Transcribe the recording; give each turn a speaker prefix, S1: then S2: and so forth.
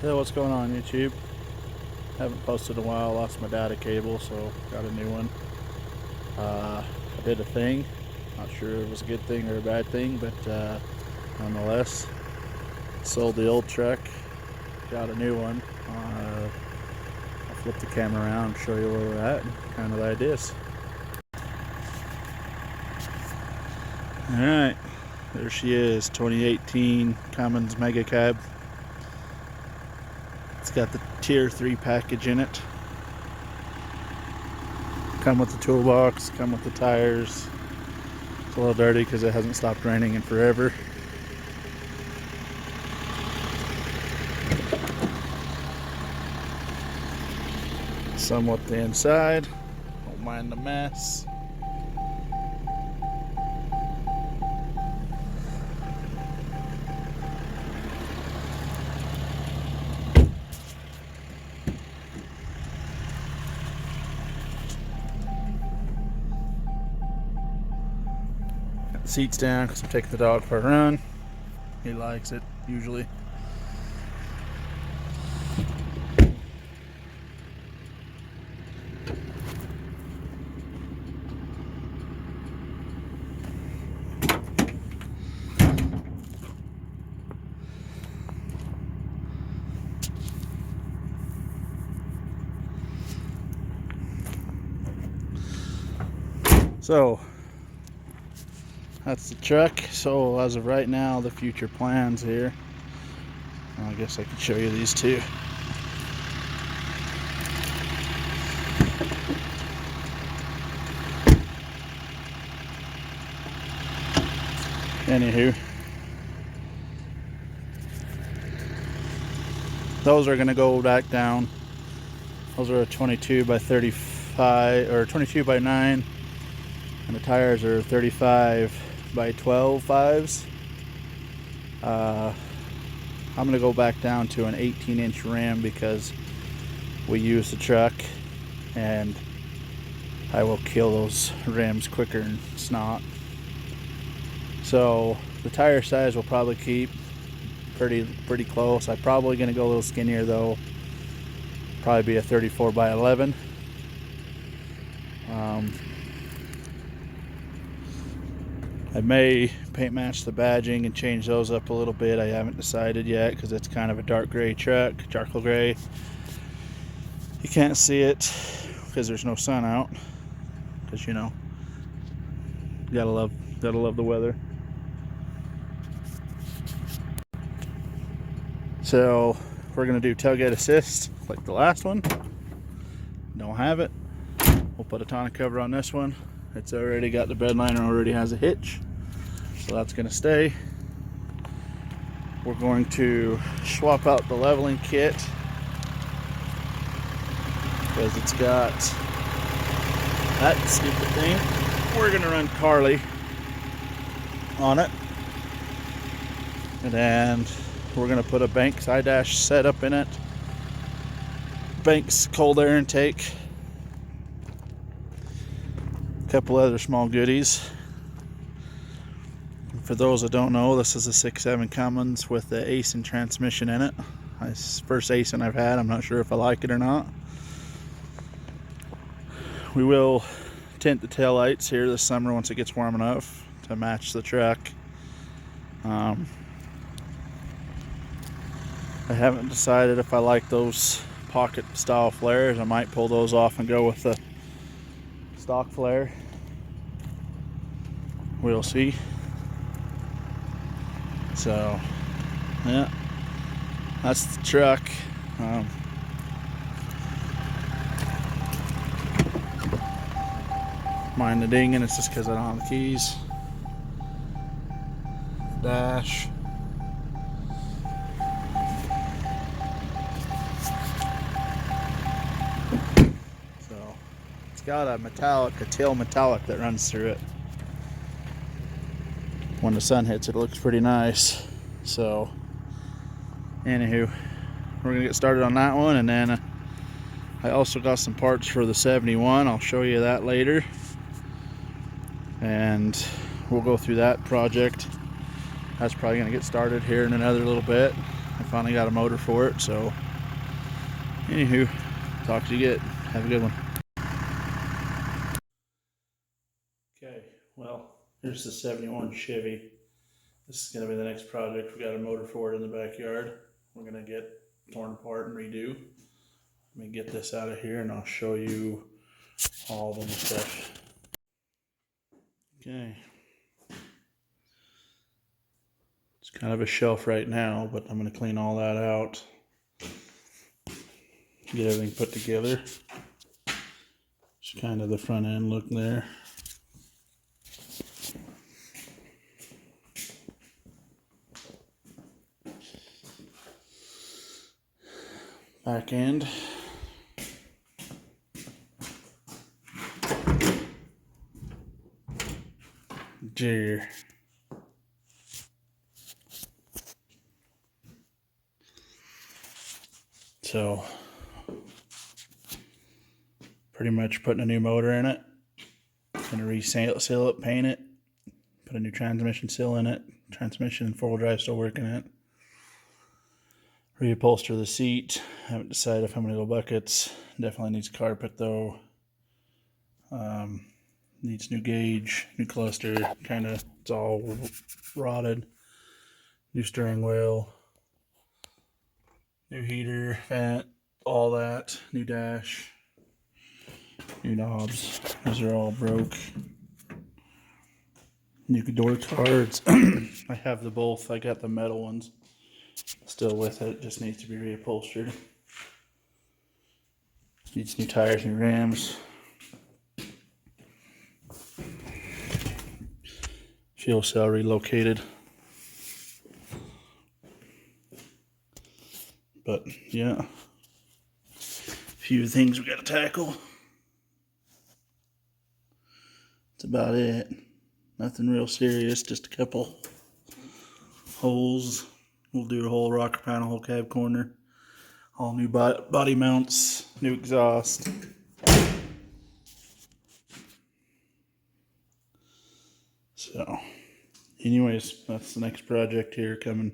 S1: Hey, what's going on YouTube? Haven't posted in a while, lost my data cable, so got a new one. I did a thing, not sure if it was a good thing or a bad thing, but nonetheless, sold the old truck, got a new one. I'll flip the camera around and show you where we're at and kind of the ideas. Alright, there she is, 2018 Cummins Mega Cab. It's got the Tier 3 package in it. Come with the toolbox, come with the tires. It's a little dirty because it hasn't stopped raining in forever. Somewhat the inside. Don't mind the mess. Seats down because I'm taking the dog for a run. He likes it usually. So that's the truck. So as of right now, the future plans here, I guess I could show you these two. Anywho, those are going to go back down. Those are a 22 by 35 or 22 by 9, and the tires are 35 by 12 5s. I'm going to go back down to an 18-inch rim because we use the truck and I will kill those rims quicker than snot. So the tire size will probably keep pretty close. I'm probably going to go a little skinnier though. Probably be a 34 by 11. I may paint match the badging and change those up a little bit. I haven't decided yet because it's kind of a dark gray truck, charcoal gray. You can't see it because there's no sun out, because you know, you gotta love the weather. So we're gonna do tailgate assist like the last one. Don't have it. We'll put a tonneau cover on this one. It's already got the bed liner, already has a hitch, so that's going to stay. We're going to swap out the leveling kit because it's got that stupid thing. We're going to run Carly on it, and then we're going to put a Banks I-dash setup in it, Banks cold air intake, couple other small goodies. For those that don't know, this is a 6.7 Cummins with the Aisin transmission in it. It's the first Aisin I've had. I'm not sure if I like it or not. We will tint the taillights here this summer once it gets warm enough to match the truck. I haven't decided if I like those pocket style flares. I might pull those off and go with the stock flare. We'll see. So yeah, that's the truck. Mind the dinging, it's just because I don't have the keys. Dash. So it's got a tail metallic that runs through it. When the sun hits it, it looks pretty nice. So anywho, we're gonna get started on that one, and then I also got some parts for the 71. I'll show you that later, and we'll go through that project. That's probably gonna get started here in another little bit. finally got a motor for it. So, anywho, talk to you again. Have a good one. Okay, well, here's the 71 Chevy. This is going to be the next project. We got a motor for it in the backyard. We're going to get torn apart and redo. Let me get this out of here and I'll show you all the new stuff. Okay. It's kind of a shelf right now, but I'm going to clean all that out. Get everything put together. It's kind of the front end look there. Back end. Deer. So, pretty much putting a new motor in it. Gonna re-seal it, paint it, put a new transmission seal in it. Transmission and four-wheel drive still working it. Reupholster the seat. Haven't decided if I'm gonna go buckets. Definitely needs carpet though. Needs new gauge, new cluster. Kind of, it's all rotted. New steering wheel. New heater, vent, all that. New dash. New knobs. Those are all broke. New door cards. I have the both. I got the metal ones still with it. Just needs to be reupholstered. Needs new tires, new rims. Fuel cell relocated. But yeah, a few things we got to tackle. That's about it. Nothing real serious, just a couple holes. We'll do a whole rocker panel, whole cab corner. All new body mounts, new exhaust. So, anyways, that's the next project here coming.